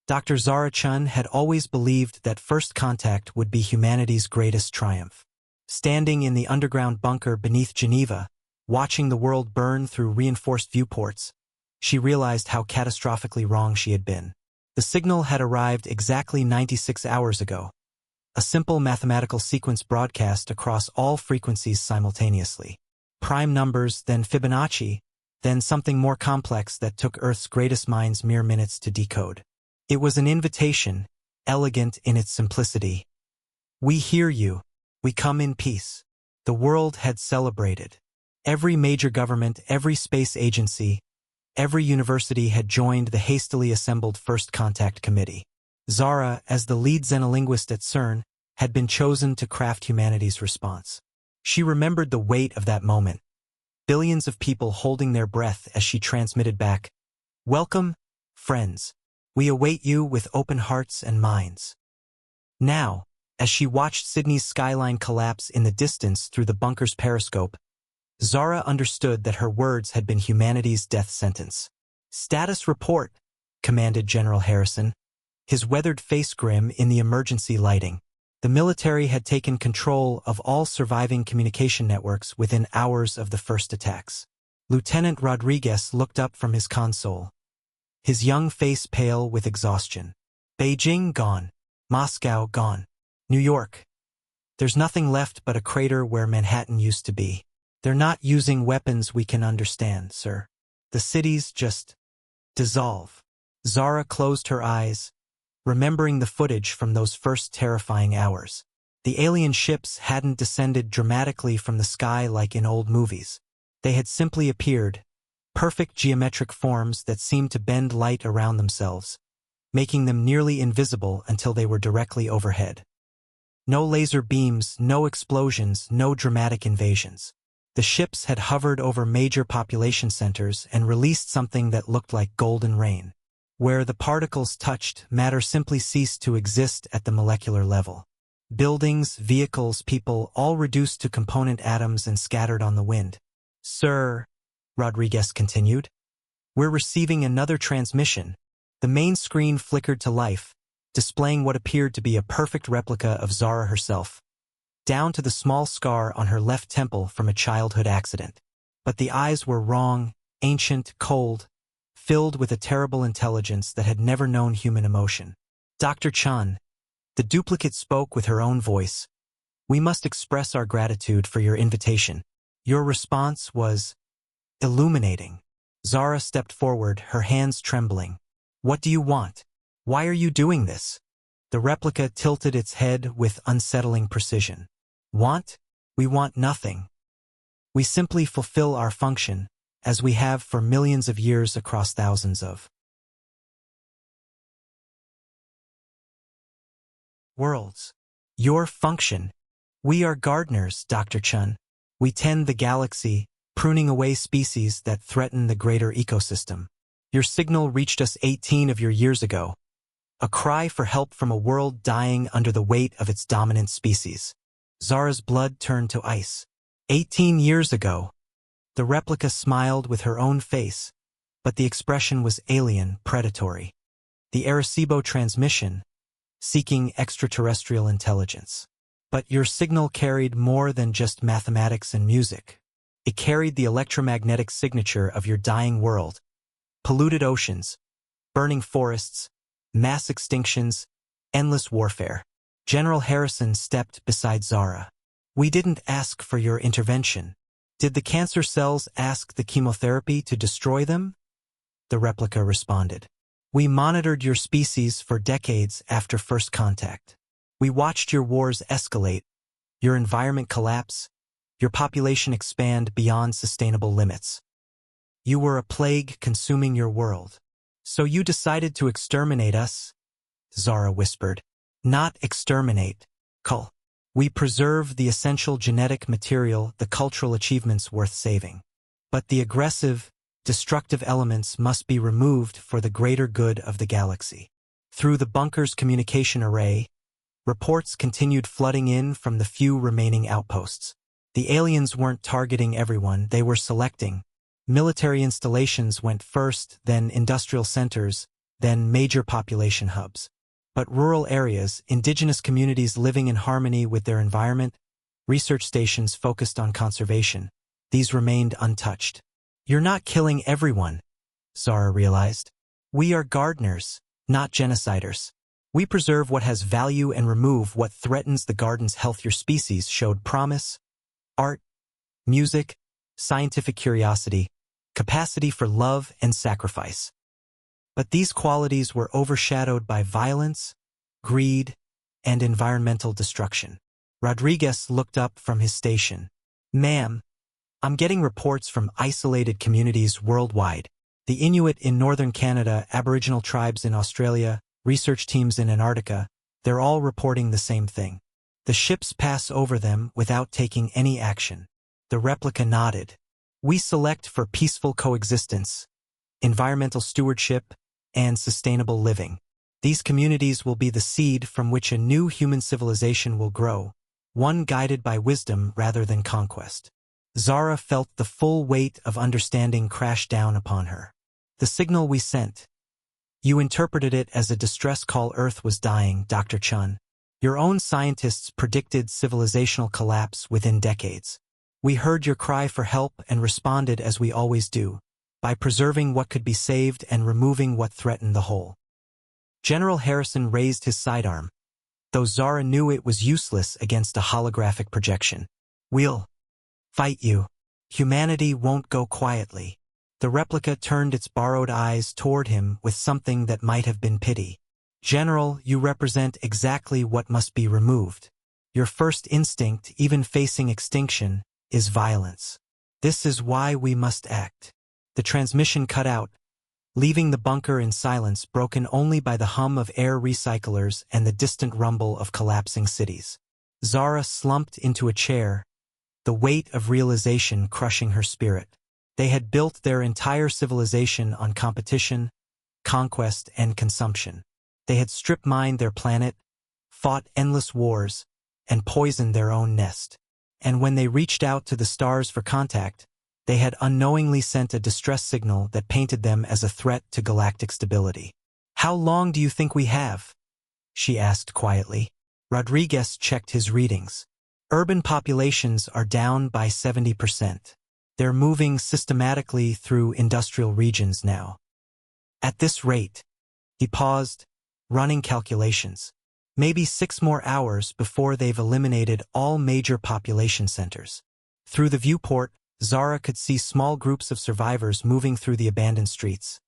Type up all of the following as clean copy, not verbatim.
Dr. Zara Chun had always believed that first contact would be humanity's greatest triumph. Standing in the underground bunker beneath Geneva, watching the world burn through reinforced viewports, she realized how catastrophically wrong she had been. The signal had arrived exactly 96 hours ago, a simple mathematical sequence broadcast across all frequencies simultaneously. Prime numbers, then Fibonacci, then something more complex that took Earth's greatest minds mere minutes to decode. It was an invitation, elegant in its simplicity. We hear you. We come in peace. The world had celebrated. Every major government, every space agency, every university had joined the hastily assembled First Contact Committee. Zara, as the lead xenolinguist at CERN, had been chosen to craft humanity's response. She remembered the weight of that moment. Billions of people holding their breath as she transmitted back, "Welcome, friends. We await you with open hearts and minds." Now, as she watched Sydney's skyline collapse in the distance through the bunker's periscope, Zara understood that her words had been humanity's death sentence. "Status report," commanded General Harrison, his weathered face grim in the emergency lighting. The military had taken control of all surviving communication networks within hours of the first attacks. Lieutenant Rodriguez looked up from his console, his young face pale with exhaustion. "Beijing gone. Moscow gone. New York. There's nothing left but a crater where Manhattan used to be. They're not using weapons we can understand, sir. The cities just dissolve." Zara closed her eyes, remembering the footage from those first terrifying hours. The alien ships hadn't descended dramatically from the sky like in old movies. They had simply appeared, perfect geometric forms that seemed to bend light around themselves, making them nearly invisible until they were directly overhead. No laser beams, no explosions, no dramatic invasions. The ships had hovered over major population centers and released something that looked like golden rain. Where the particles touched, matter simply ceased to exist at the molecular level. Buildings, vehicles, people, all reduced to component atoms and scattered on the wind. "Sir," Rodriguez continued, "we're receiving another transmission." The main screen flickered to life, displaying what appeared to be a perfect replica of Zara herself, down to the small scar on her left temple from a childhood accident. But the eyes were wrong, ancient, cold, filled with a terrible intelligence that had never known human emotion. "Dr. Chun," the duplicate spoke with her own voice, "we must express our gratitude for your invitation. Your response was illuminating." Zara stepped forward, her hands trembling. "What do you want? Why are you doing this?" The replica tilted its head with unsettling precision. "Want? We want nothing. We simply fulfill our function, as we have for millions of years across thousands of worlds. Your function. We are gardeners, Dr. Chun. We tend the galaxy, pruning away species that threaten the greater ecosystem. Your signal reached us 18 of your years ago, a cry for help from a world dying under the weight of its dominant species." Zara's blood turned to ice. 18 years ago. The replica smiled with her own face, but the expression was alien, predatory. "The Arecibo transmission, seeking extraterrestrial intelligence. But your signal carried more than just mathematics and music. It carried the electromagnetic signature of your dying world. Polluted oceans, burning forests, mass extinctions, endless warfare." General Harrison stepped beside Zara. "We didn't ask for your intervention. Did the cancer cells ask the chemotherapy to destroy them?" The replica responded. "We monitored your species for decades after first contact. We watched your wars escalate, your environment collapse, your population expand beyond sustainable limits. You were a plague consuming your world. So you decided to exterminate us," Zara whispered. "Not exterminate, cull. We preserve the essential genetic material, the cultural achievements worth saving. But the aggressive, destructive elements must be removed for the greater good of the galaxy." Through the bunker's communication array, reports continued flooding in from the few remaining outposts. The aliens weren't targeting everyone, they were selecting. Military installations went first, then industrial centers, then major population hubs. But rural areas, indigenous communities living in harmony with their environment, research stations focused on conservation, these remained untouched. You're not killing everyone, Zara realized. We are gardeners, not genociders. We preserve what has value and remove what threatens the garden's health. Your species showed promise, art, music, scientific curiosity, capacity for love and sacrifice. But these qualities were overshadowed by violence, greed, and environmental destruction. Rodriguez looked up from his station. Ma'am, I'm getting reports from isolated communities worldwide. The Inuit in northern Canada, Aboriginal tribes in Australia, research teams in Antarctica, they're all reporting the same thing. The ships pass over them without taking any action. The replica nodded. We select for peaceful coexistence, environmental stewardship, and sustainable living. These communities will be the seed from which a new human civilization will grow, one guided by wisdom rather than conquest. Zara felt the full weight of understanding crash down upon her. The signal we sent. You interpreted it as a distress call. Earth was dying, Dr. Chun. Your own scientists predicted civilizational collapse within decades. We heard your cry for help and responded as we always do, by preserving what could be saved and removing what threatened the whole. General Harrison raised his sidearm, though Zara knew it was useless against a holographic projection. We'll fight you. Humanity won't go quietly. The replica turned its borrowed eyes toward him with something that might have been pity. General, you represent exactly what must be removed. Your first instinct, even facing extinction, is violence. This is why we must act. The transmission cut out, leaving the bunker in silence, broken only by the hum of air recyclers and the distant rumble of collapsing cities. Zara slumped into a chair, the weight of realization crushing her spirit. They had built their entire civilization on competition, conquest, and consumption. They had strip-mined their planet, fought endless wars, and poisoned their own nest. And when they reached out to the stars for contact, they had unknowingly sent a distress signal that painted them as a threat to galactic stability. How long do you think we have? She asked quietly. Rodriguez checked his readings. Urban populations are down by 70%. They're moving systematically through industrial regions now. At this rate, he paused, running calculations. Maybe 6 more hours before they've eliminated all major population centers. Through the viewport, Zara could see small groups of survivors moving through the abandoned streets.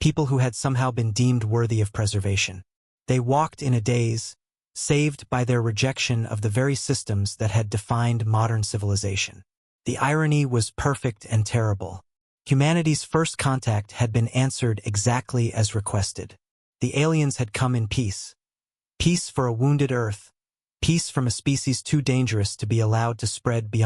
People who had somehow been deemed worthy of preservation. They walked in a daze, saved by their rejection of the very systems that had defined modern civilization. The irony was perfect and terrible. Humanity's first contact had been answered exactly as requested. The aliens had come in peace. Peace for a wounded Earth. Peace from a species too dangerous to be allowed to spread beyond